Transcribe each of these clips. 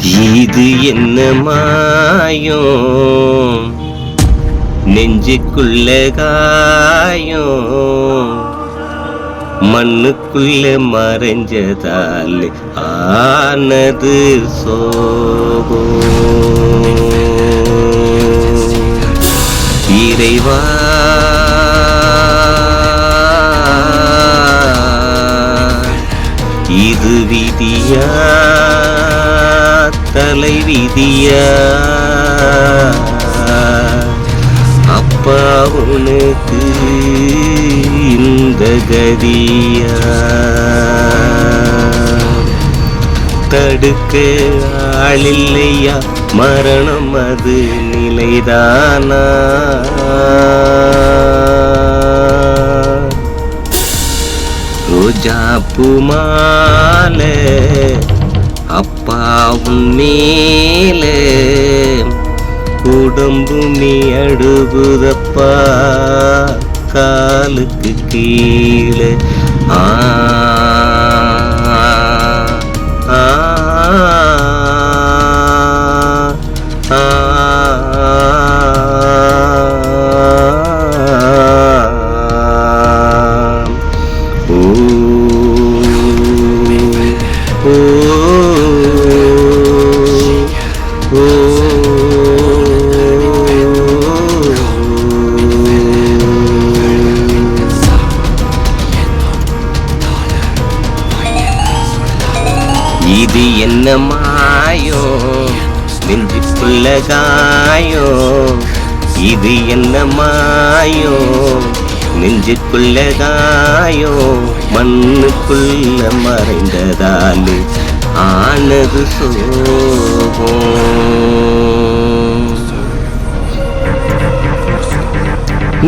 இது என்ன மாயம், நெஞ்சுக்குள்ள காயம், மண்ணுக்குள்ள மறைஞ்சதால் ஆனது சோகம். இறைவா இது விதியா தலை விதியா, அப்பா உனக்கு இந்த கதியா, தடுக்க ஆளில்லையா மரணம் அது நிலைதானா. ரோஜா பூமாலே அப்பா உன் மேலே குடும்புமி அடுகுதப்பா காலுக்கு கீழே. ஆ ஆ ஆ இது என்ன மாயம், நெஞ்சுக்குள்ள காயம். இது என்ன மாயம், நெஞ்சுக்குள்ள காயம், மண்ணுக்குள்ள மறைந்ததால் ஆனது சோகம்.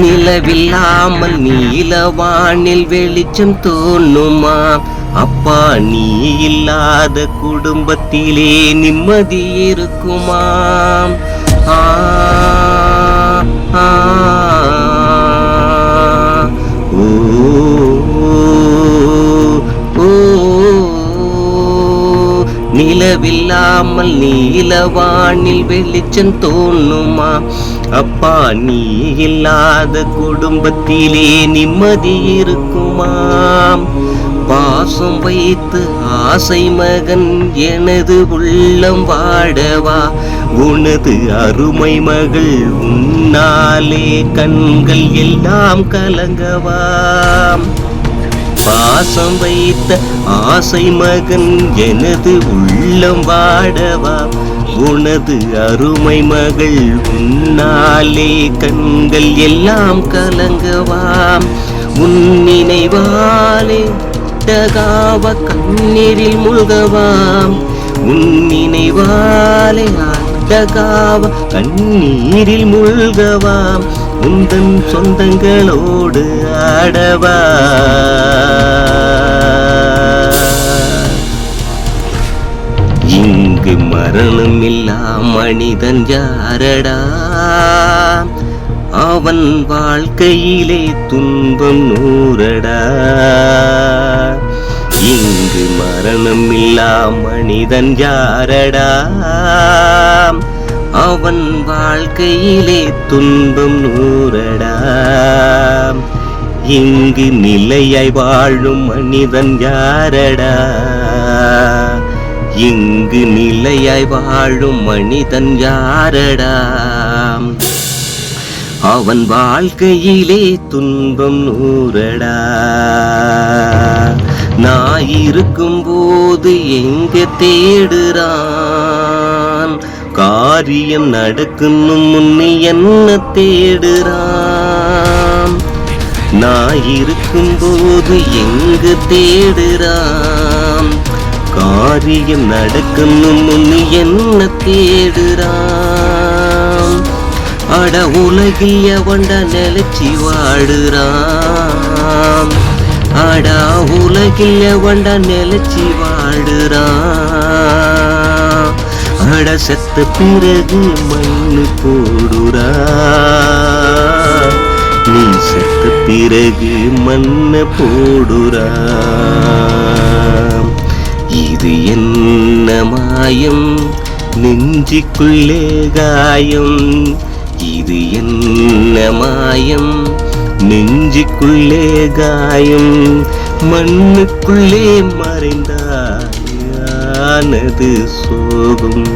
நிலவில்லாமல் நீலவானில் வெளிச்சம் தோணுமா, அப்பா நீ இல்லாத குடும்பத்திலே நிம்மதி இருக்குமாம். ஆ ஆ ஓ ஓ நிலவில்லாமல் நீலவானில் வெளிச்சம் தோணுமா, அப்பா நீ இல்லாத குடும்பத்திலே நிம்மதி இருக்குமாம். பாசம் வைத்து ஆசை மகன் எனது உள்ளம் வாடவா, உனது அருமை மகள் உன்னாலே கண்கள் எல்லாம் கலங்கவாம். பாசம் வைத்த ஆசை மகன் எனது உள்ளம் வாடவா, உனது அருமை மகள் உன்னாலே கண்கள் எல்லாம் கலங்கவாம். உன் நினைவாலே அட்டகாவ கண்ணீரில் முழுகவாம், உன் நினைவாலே அட்டகாவ கண்ணீரில் முழுகவாம். உந்தன் சொந்தங்களோடு ஆடவா. இங்கு மரணம் இல்லா மனிதன் யாரடா, அவன் வாழ்க்கையிலே துன்பம் நூறடா. இங்கு மரணம் இல்லா மனிதன் யாரடா, அவன் வாழ்க்கையிலே துன்பம் நூறடா. இங்கு நிலையாய் வாழும் மனிதன் யாரடா, இங்கு நிலையாய் வாழும் மனிதன் யாரடா, அவன் வாழ்க்கையிலே துன்பம் நூறடா. நான் இருக்கும் போது எங்க தேடுறான், காரியம் நடக்கணும் முன்னே என்ன தேடுறான். நான் இருக்கும் போது எங்க தேடுறான், காரியம் நடக்கணும் முன்னே என்ன தேடுறான். அட உலகில் எவன்டா நிலைச்சி வாடுறான், அடா உலகில் எவன்டா நிலைச்சி வாடுறான். அட செத்த பிறகு மண்ணு போடுறா, நீ செத்த பிறகு மண்ணு போடுறா. இது என்ன மாயம், நெஞ்சிக்குள்ளே காயம், இது என்ன மாயம்? நெஞ்சிக்குள்ளே காயம், மண்ணுக்குள்ளே மறைந்தானது சோகம்.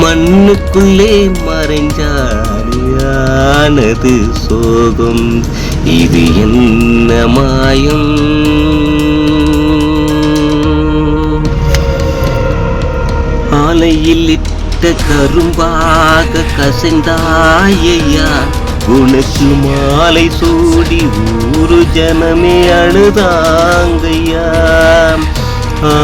மண்ணுக்குள்ளே மறைஞ்சானது சோகம். இது என்ன மாயம்? ஆலையில் இட்ட கரும்பாக கசைந்தாயையா, உனக்கு மாலை சூடி ஊரு ஜனமே அழுதாங்கய்யா. ஆ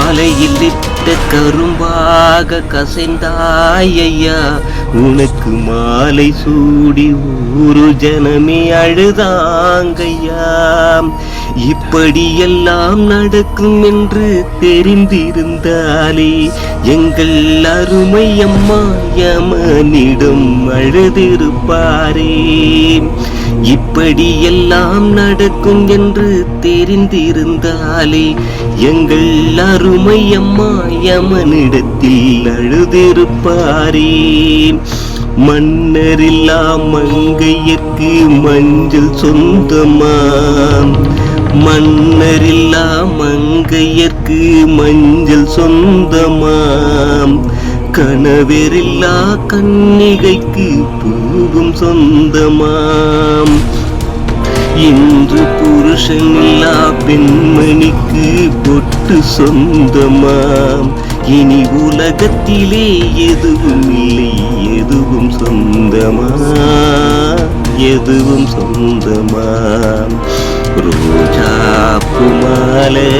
ஆலையிலிட்ட கரும்பாக கசைந்தாயையா, உனக்கு மாலை சூடி ஊரு ஜனமே அழுதாங்கய்யா. இப்படியெல்லாம் நடக்கும் என்று தெரிந்திருந்தாலே எங்கள் அருமை அம்மா யமனிடம் அழுதிருப்பாரே. இப்படியெல்லாம் நடக்கும் என்று தெரிந்திருந்தாலே எங்கள் அருமை அம்மா யமனிடத்தில் அழுதிருப்பாரே. மன்னரில்லா மங்கையர்க்கு மஞ்சள் சொந்தமாம், மன்னரில்லா மங்கையர்க்கு மஞ்சள் சொந்தமாம். கணவரில்லா கன்னிகைக்கு பூவும் சொந்தமாம். இன்று புருஷனில்லா பெண்மணிக்கு பொட்டு சொந்தமாம். இனி உலகத்திலே எதுவும் இல்லை, எதுவும் சொந்தமா, எதுவும் சொந்தமாம். ரோஜா பூமாலே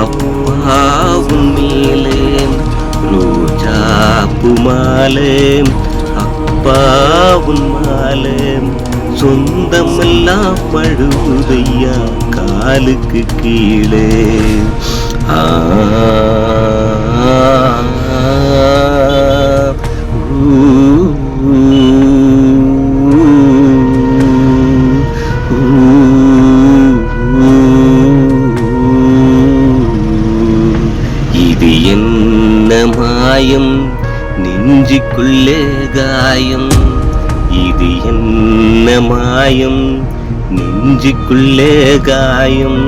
அப்பாவும் மேலே, ரோஜா பூமாலே அப்பாவும் மாலே, சொந்தமெல்லாம் பழுதையா காலுக்கு கீழே. ஆ இது என்ன மாயம்? நெஞ்சுக்குள்ளே காயம், இது என்ன மாயம்? நெஞ்சுக்குள்ளே காயம்,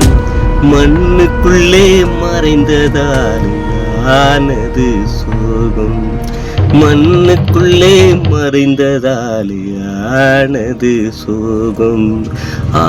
மண்ணுக்குள்ளே மறைந்ததால் ஆனது சோகம். மண்ணுக்குள்ளே மறைந்ததால் ஆனது சோகம். ஆ